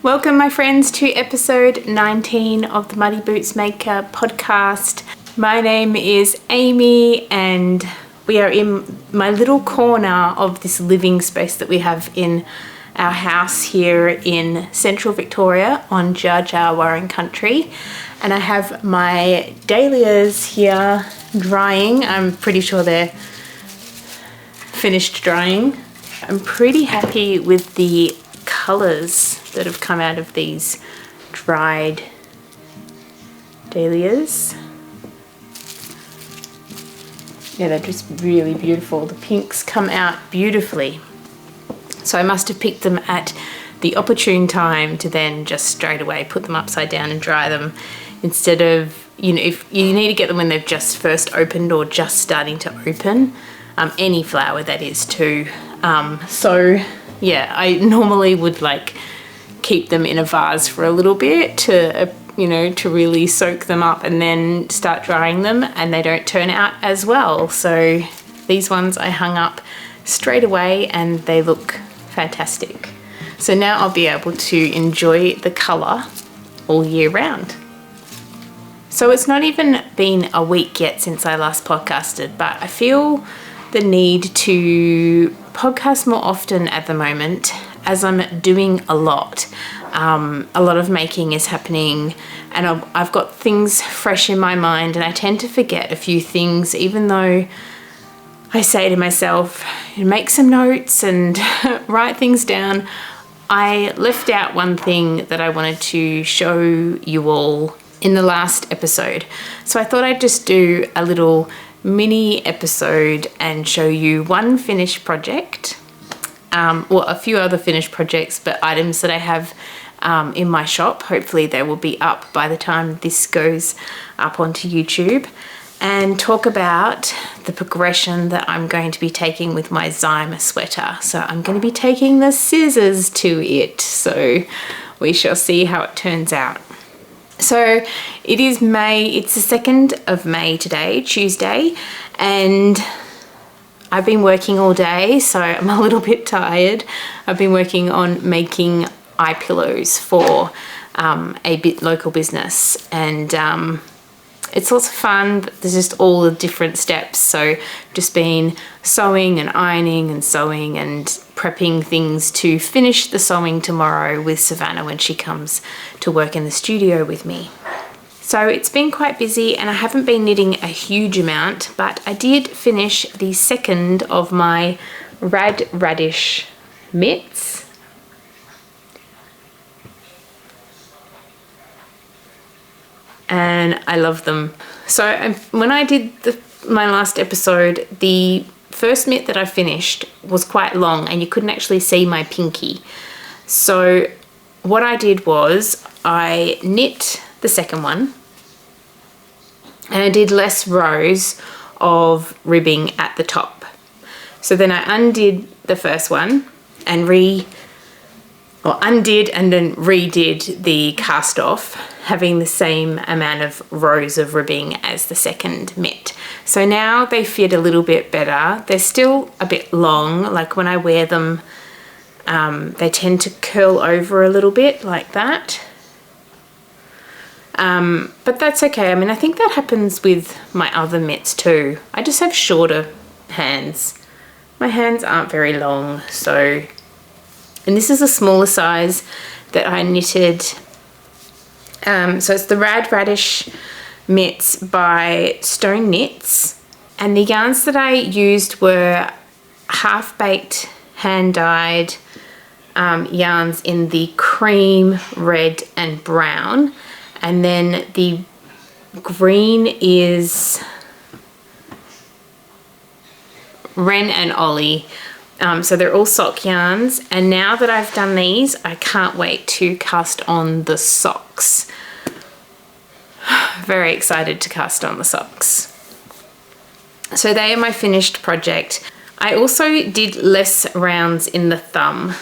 Welcome my friends to episode 19 of the Muddy Boots Maker podcast. My name is Amy and we are in my little corner of this living space that we have in our house here in central Victoria on Jar Jar Warren country. And I have my dahlias here drying. I'm pretty sure they're finished drying. I'm pretty happy with the colours that have come out of these dried dahlias. Yeah, they're just really beautiful. The pinks come out beautifully. So I must have picked them at the opportune time to then just straight away put them upside down and dry them instead of, if you need to get them when they've just first opened or just starting to open, any flower that is too. So yeah, I normally would keep them in a vase for a little bit to really soak them up and then start drying them, and they don't turn out as well. So these ones I hung up straight away and they look fantastic. So now I'll be able to enjoy the colour all year round. So it's not even been a week yet since I last podcasted, but I feel the need to podcast more often at the moment as I'm doing a lot. A lot of making is happening and I've got things fresh in my mind, and I tend to forget a few things even though I say to myself, make some notes and write things down. I left out one thing that I wanted to show you all in the last episode. So I thought I'd just do a little mini episode and show you one finished project, a few other finished projects, but items that I have in my shop. Hopefully they will be up by the time this goes up onto YouTube, and talk about the progression that I'm going to be taking with my Zyma sweater. So I'm going to be taking the scissors to it, so we shall see how it turns out. So it is May, it's the 2nd of May today, Tuesday, and I've been working all day, so I'm a little bit tired. I've been working on making eye pillows for a local business, and it's lots of fun. There's just all the different steps. So just been sewing and ironing and sewing and prepping things to finish the sewing tomorrow with Savannah when she comes to work in the studio with me. So it's been quite busy and I haven't been knitting a huge amount, but I did finish the second of my Rad Radish Mitts. And I love them. So when I did my last episode, the first mitt that I finished was quite long and you couldn't actually see my pinky. So what I did was I knit the second one and I did less rows of ribbing at the top. So then I undid the first one and undid and then redid the cast off, having the same amount of rows of ribbing as the second mitt. So now they fit a little bit better. They're still a bit long, like when I wear them, they tend to curl over a little bit like that. But that's okay. I mean, I think that happens with my other mitts too. I just have shorter hands. My hands aren't very long, so... And this is a smaller size that I knitted. So it's the Rad Radish Mitts by Stone Knits. And the yarns that I used were half-baked, hand-dyed yarns in the cream, red and brown. And then the green is Wren and Ollie. So they're all sock yarns, and now that I've done these, I can't wait to cast on the socks. Very excited to cast on the socks. So they are my finished project. I also did less rounds in the thumb.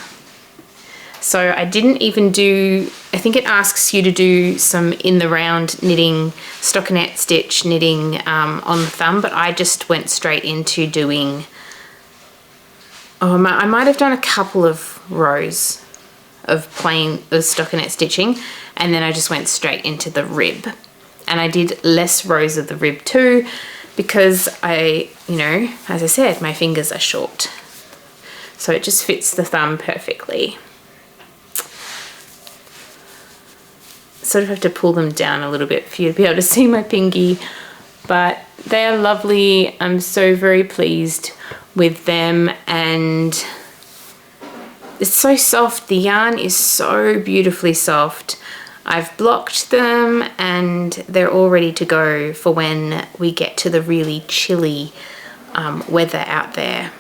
So I didn't even do, I think it asks you to do some in the round knitting, stockinette stitch knitting on the thumb, but I just went straight into doing, I might have done a couple of rows of stockinette stitching, and then I just went straight into the rib. And I did less rows of the rib too, because I, you know, as I said, my fingers are short. So it just fits the thumb perfectly. Sort of have to pull them down a little bit for you to be able to see my pinky, but they are lovely. I'm so very pleased with them, and it's so soft. The yarn is so beautifully soft. I've blocked them and they're all ready to go for when we get to the really chilly weather out there.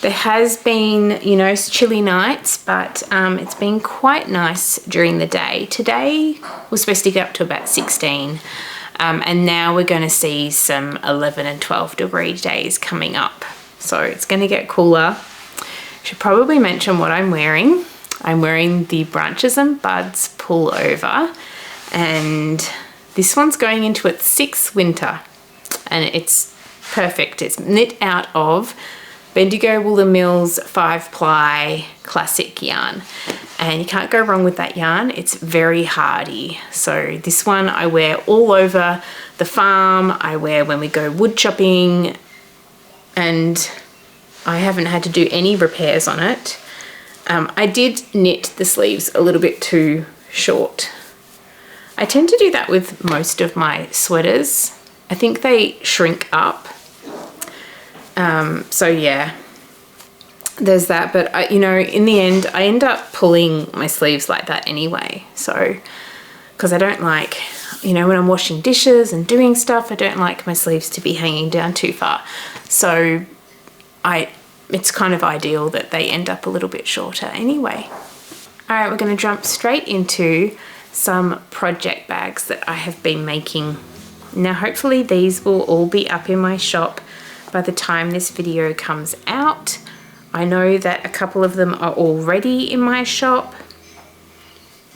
There has been, you know, chilly nights, but it's been quite nice during the day. Today was supposed to get up to about 16, and now we're going to see some 11 and 12 degree days coming up. So it's going to get cooler. Should probably mention what I'm wearing. I'm wearing the Branches and Buds Pullover, and this one's going into its 6th winter, and it's perfect. It's knit out of Bendigo Woollen Mills 5-ply classic yarn, and you can't go wrong with that yarn. It's very hardy. So this one I wear all over the farm. I wear when we go wood chopping, and I haven't had to do any repairs on it. I did knit the sleeves a little bit too short. I tend to do that with most of my sweaters. I think they shrink up. So yeah, there's that. But you know, in the end, I end up pulling my sleeves like that anyway. So, because I don't like, you know, when I'm washing dishes and doing stuff, I don't like my sleeves to be hanging down too far. So it's kind of ideal that they end up a little bit shorter anyway. All right, we're going to jump straight into some project bags that I have been making. Now, hopefully these will all be up in my shop by the time this video comes out. I know that a couple of them are already in my shop,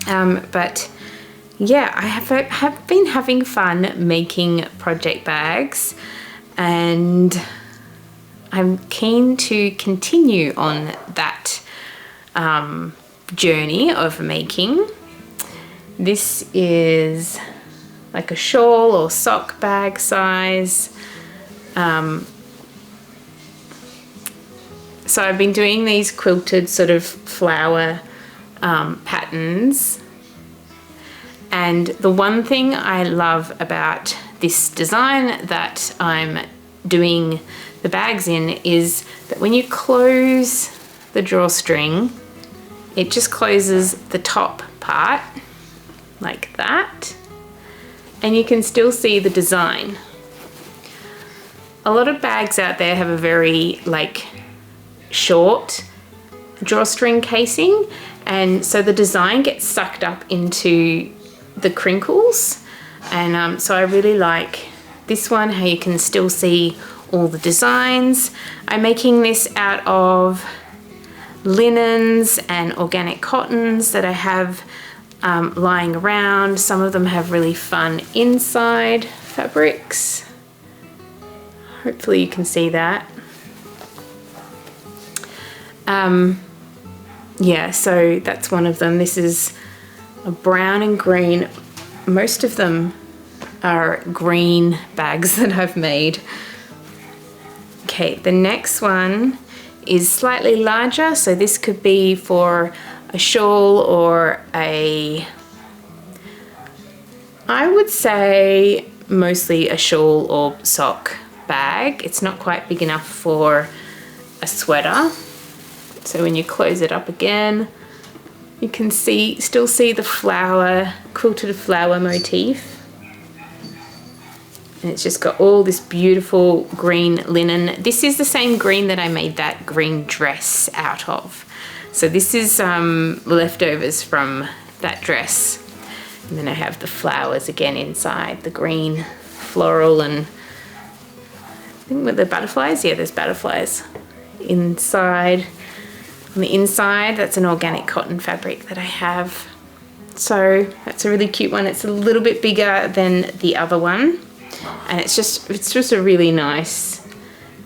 but yeah, I have been having fun making project bags, and I'm keen to continue on that journey of making. This is like a shawl or sock bag size. So I've been doing these quilted sort of flower patterns. And the one thing I love about this design that I'm doing the bags in is that when you close the drawstring, it just closes the top part like that, and you can still see the design. A lot of bags out there have a very like short drawstring casing, and so the design gets sucked up into the crinkles, and so I really like this one, how you can still see all the designs. I'm making this out of linens and organic cottons that I have lying around. Some of them have really fun inside fabrics. Hopefully you can see that. Yeah, so that's one of them. This is a brown and green. Most of them are green bags that I've made. Okay, the next one is slightly larger, so this could be for a shawl or I would say mostly a shawl or sock bag. It's not quite big enough for a sweater. So when you close it up again, you can still see the flower, quilted flower motif. And it's just got all this beautiful green linen. This is the same green that I made that green dress out of. So this is leftovers from that dress. And then I have the flowers again inside, the green floral, and I think with the butterflies, yeah, there's butterflies inside. On the inside, that's an organic cotton fabric that I have. So that's a really cute one. It's a little bit bigger than the other one. And it's just a really nice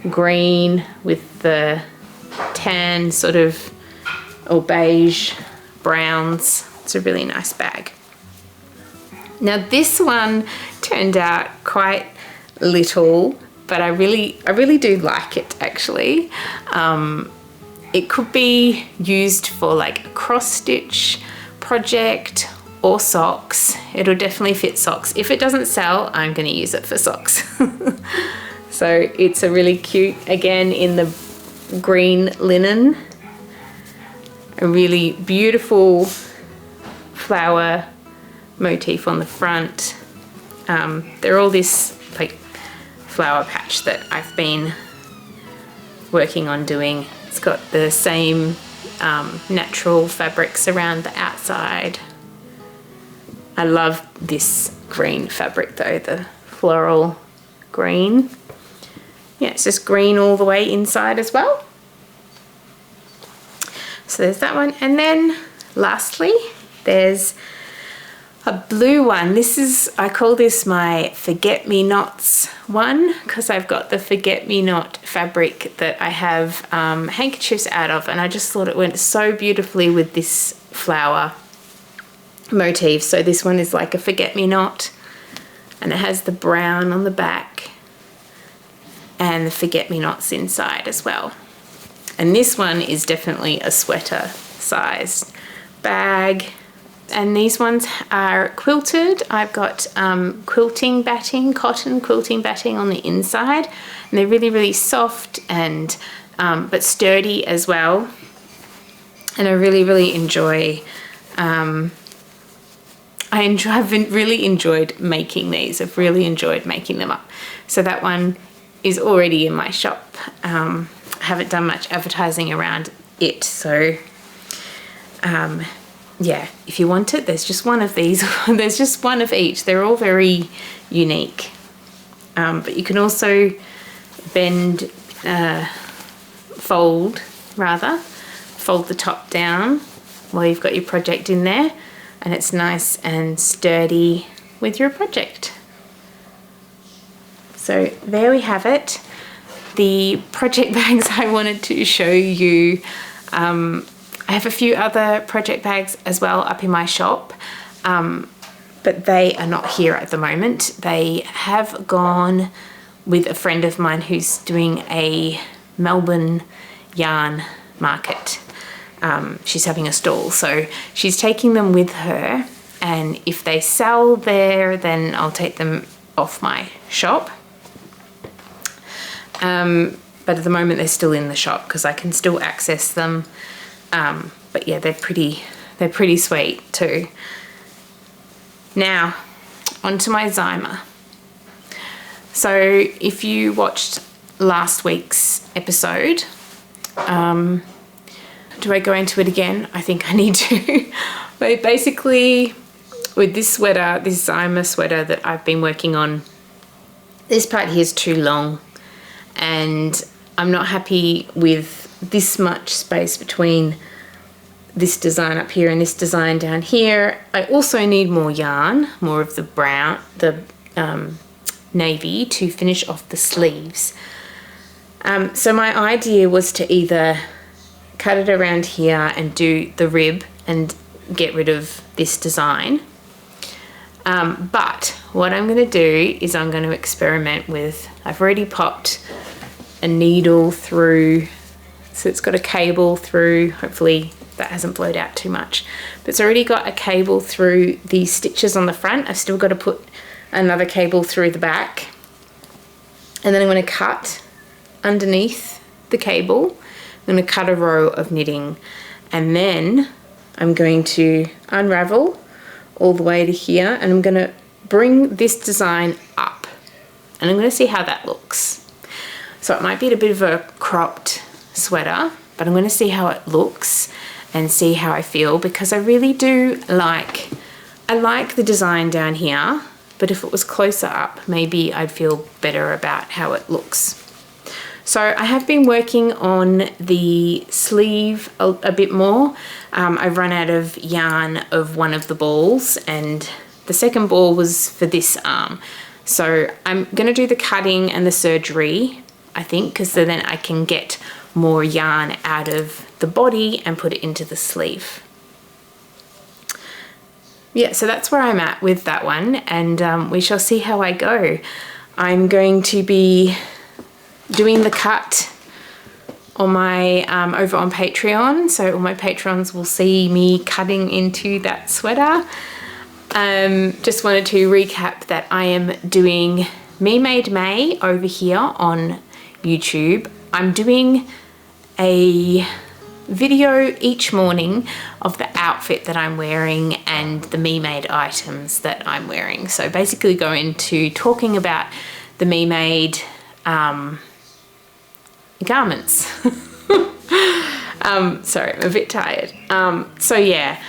green with the tan sort of, or beige browns. It's a really nice bag. Now this one turned out quite little, but I really do like it actually. It could be used for like a cross stitch project or socks. It'll definitely fit socks. If it doesn't sell, I'm going to use it for socks. So it's a really cute, again in the green linen, a really beautiful flower motif on the front. They're all this like flower patch that I've been working on doing. It's got the same natural fabrics around the outside. I love this green fabric though, the floral green. Yeah, it's just green all the way inside as well. So there's that one. And then lastly, there's a blue one. This is, I call this my forget-me-nots one because I've got the forget-me-not fabric that I have handkerchiefs out of, and I just thought it went so beautifully with this flower motif. So this one is like a forget-me-not, and it has the brown on the back and the forget-me-nots inside as well. And this one is definitely a sweater sized bag. And these ones are quilted. I've got quilting batting, cotton quilting batting on the inside, and they're really, really soft and but sturdy as well. And I really, really enjoy. I've really enjoyed making these. I've really enjoyed making them up. So that one is already in my shop. I haven't done much advertising around it, so. Yeah, if you want it, there's just one of these. There's just one of each. They're all very unique. But you can also fold the top down while you've got your project in there, and it's nice and sturdy with your project. So there we have it. The project bags I wanted to show you. I have a few other project bags as well up in my shop, but they are not here at the moment. They have gone with a friend of mine who's doing a Melbourne yarn market. She's having a stall, so she's taking them with her, and if they sell there, then I'll take them off my shop. But at the moment they're still in the shop because I can still access them. But yeah, they're pretty sweet too. Now, onto my Zyma. So if you watched last week's episode, do I go into it again? I think I need to. But basically, with this sweater, this Zyma sweater that I've been working on, this part here is too long, and I'm not happy with this much space between this design up here and this design down here. I also need more yarn, more of the brown, the navy, to finish off the sleeves. So my idea was to either cut it around here and do the rib and get rid of this design. But what I'm going to do is I'm going to experiment with, I've already popped a needle through, so it's got a cable through, hopefully that hasn't blowed out too much, but it's already got a cable through these stitches on the front. I've still got to put another cable through the back, and then I'm going to cut underneath the cable. I'm going to cut a row of knitting, and then I'm going to unravel all the way to here, and I'm going to bring this design up, and I'm going to see how that looks. So it might be a bit of a cropped sweater, but I'm going to see how it looks and see how I feel, because I really do like, I like the design down here, but if it was closer up, maybe I'd feel better about how it looks. So I have been working on the sleeve a bit more. I've run out of yarn of one of the balls, and the second ball was for this arm. So I'm going to do the cutting and the sergery, I think, because then I can get more yarn out of the body and put it into the sleeve. yeah, so that's where I'm at with that one, and we shall see how I go. I'm going to be doing the cut on my over on Patreon, so all my patrons will see me cutting into that sweater. Just wanted to recap that I am doing Me Made May over here on YouTube. I'm doing a video each morning of the outfit that I'm wearing and the Me Made items that I'm wearing. So basically go into talking about the Me Made garments. Sorry, I'm a bit tired. So yeah,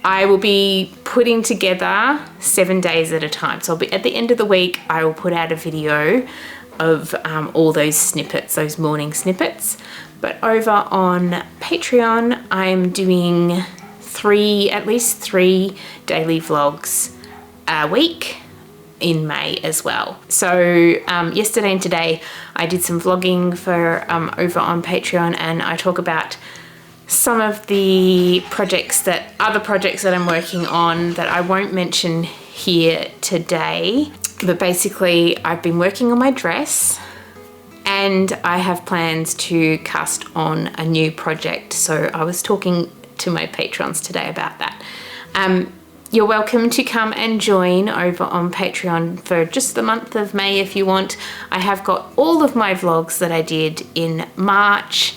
I will be putting together 7 days at a time. So I'll be, at the end of the week, I will put out a video of all those snippets, those morning snippets. But over on Patreon, I'm doing at least three daily vlogs a week in May as well. So yesterday and today I did some vlogging for over on Patreon, and I talk about some of the other projects that I'm working on that I won't mention here today. But basically I've been working on my dress, and I have plans to cast on a new project. So I was talking to my patrons today about that. You're welcome to come and join over on Patreon for just the month of May if you want. I have got all of my vlogs that I did in March,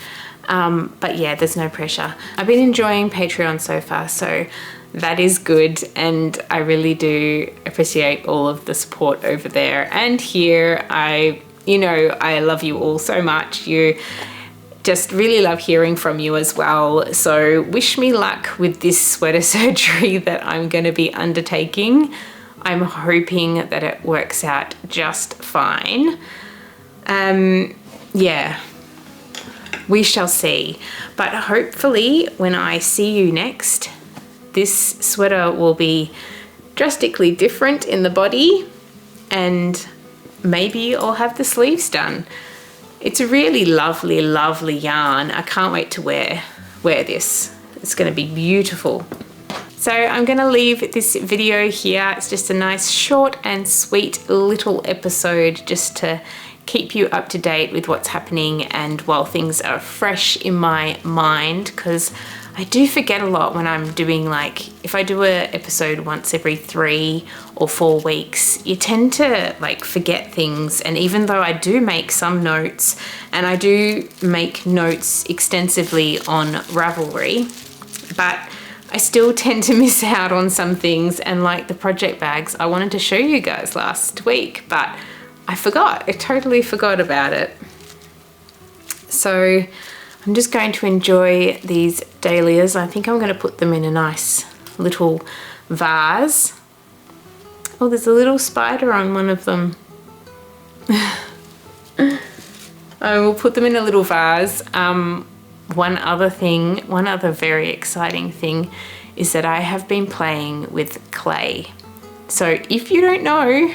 but yeah, there's no pressure. I've been enjoying Patreon so far, so that is good, and I really do appreciate all of the support over there and here. You know, I love you all so much. You just really love hearing from you as well. So wish me luck with this sweater surgery that I'm going to be undertaking. I'm hoping that it works out just fine. Yeah, we shall see. But hopefully when I see you next, this sweater will be drastically different in the body, and maybe I'll have the sleeves done. It's a really lovely, lovely yarn. I can't wait to wear this. It's going to be beautiful. So I'm going to leave this video here. It's just a nice short and sweet little episode just to keep you up to date with what's happening and while things are fresh in my mind, because I do forget a lot when I'm doing, like, if I do an episode once every 3 or 4 weeks, you tend to like forget things. And even though I do make some notes, and I do make notes extensively on Ravelry, but I still tend to miss out on some things. And like the project bags, I wanted to show you guys last week, but I forgot. I totally forgot about it. So I'm just going to enjoy these dahlias. I think I'm going to put them in a nice little vase. Oh, there's a little spider on one of them. I will put them in a little vase. One other very exciting thing is that I have been playing with clay. So if you don't know,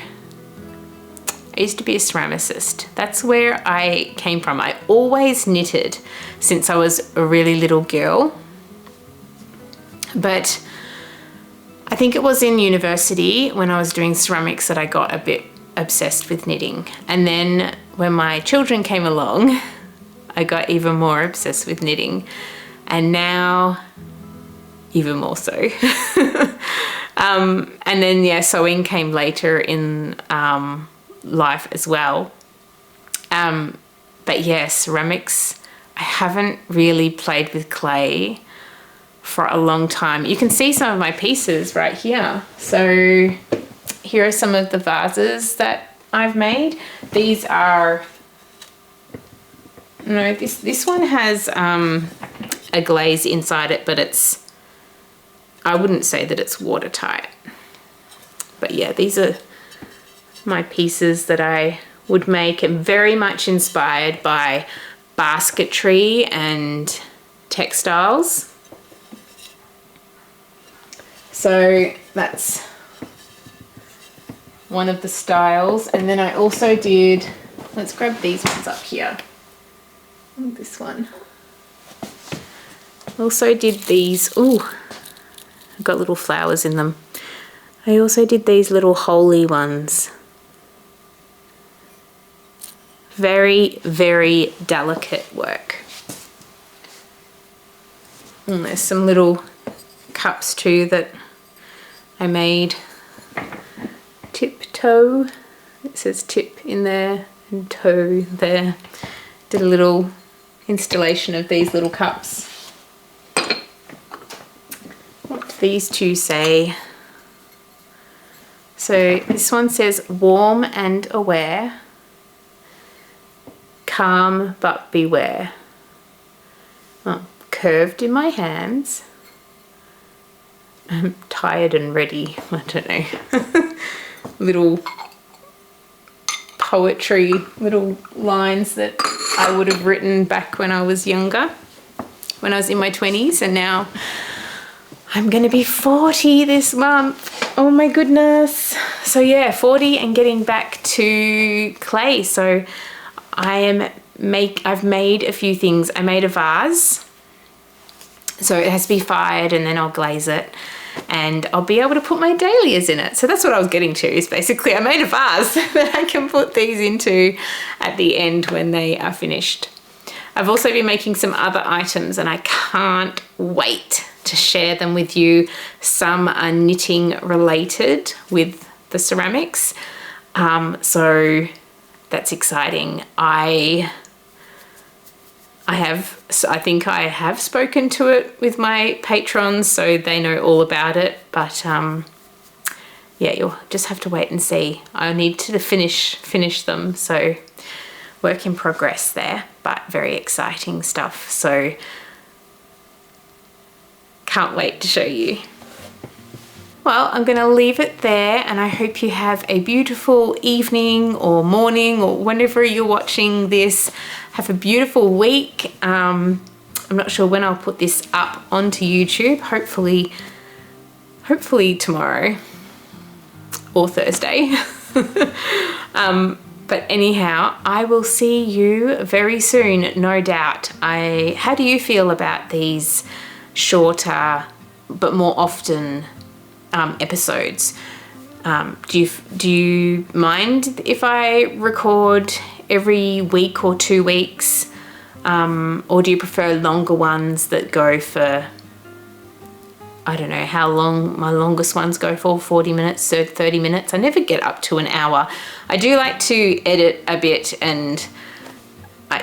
I used to be a ceramicist. That's where I came from. I always knitted since I was a really little girl. But I think it was in university when I was doing ceramics that I got a bit obsessed with knitting. And then when my children came along, I got even more obsessed with knitting. And now, even more so. And then, yeah, sewing came later in life as well. But yeah, ceramics, I haven't really played with clay for a long time. You can see some of my pieces right here. So here are some of the vases that I've made. These are, no, this one has a glaze inside it, but it's, I wouldn't say that it's watertight. But yeah, these are my pieces that I would make, and very much inspired by basketry and textiles. So that's one of the styles. And then I also did, let's grab these ones up here. This one. Also did these, ooh, I've got little flowers in them. I also did these little holy ones. Very, very delicate work. And there's some little cups too that I made. Tiptoe. It says tip in there and toe there. Did a little installation of these little cups. What do these two say? So this one says warm and aware. Calm but beware. Oh, curved in my hands. I'm tired and ready. I don't know. Little poetry, little lines that I would have written back when I was younger, when I was in my 20s, and now I'm gonna be 40 this month. Oh my goodness. So yeah, 40 and getting back to clay. So I've made a few things. I made a vase, so it has to be fired and then I'll glaze it and I'll be able to put my dahlias in it. So that's what I was getting to, is basically I made a vase that I can put these into at the end when they are finished. I've also been making some other items and I can't wait to share them with you. Some are knitting related with the ceramics. So that's exciting. I think I have spoken to it with my patrons, so they know all about it, but yeah, you'll just have to wait and see. I need to finish them, so work in progress there, but very exciting stuff. So can't wait to show you. Well, I'm going to leave it there, and I hope you have a beautiful evening or morning or whenever you're watching this. Have a beautiful week. I'm not sure when I'll put this up onto YouTube. Hopefully tomorrow or Thursday. But anyhow, I will see you very soon, no doubt. How do you feel about these shorter but more often episodes? Do you mind if I record every week or 2 weeks, or do you prefer longer ones that go for, I don't know how long my longest ones go for, 40 minutes, 30 minutes? I never get up to an hour. I do like to edit a bit, and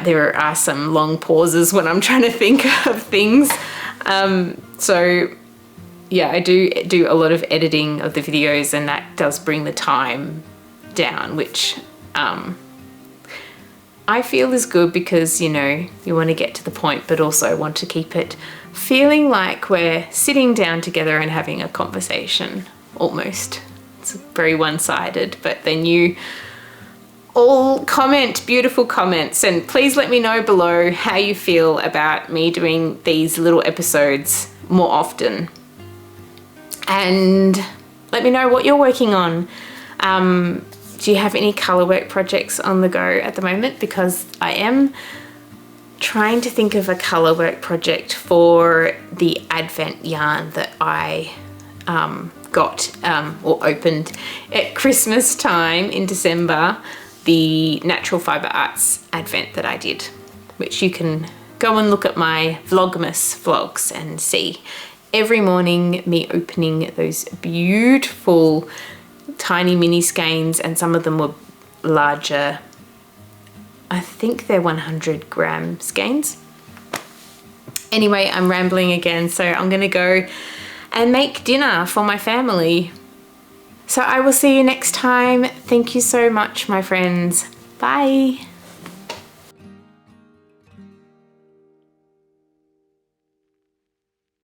there are some long pauses when I'm trying to think of things. So yeah, I do a lot of editing of the videos, and that does bring the time down, which I feel is good, because you know, you want to get to the point but also want to keep it feeling like we're sitting down together and having a conversation almost. It's very one-sided, but then you all comment beautiful comments, and please let me know below how you feel about me doing these little episodes more often. And let me know what you're working on. Do you have any colourwork projects on the go at the moment? Because I am trying to think of a colourwork project for the Advent yarn that I got or opened at Christmas time in December, the Natural Fibre Arts Advent that I did, which you can go and look at my Vlogmas vlogs and see. Every morning, me opening those beautiful tiny mini skeins, and some of them were larger. I think they're 100-gram skeins. Anyway, I'm rambling again, so I'm gonna go and make dinner for my family. So I will see you next time. Thank you so much, my friends. Bye.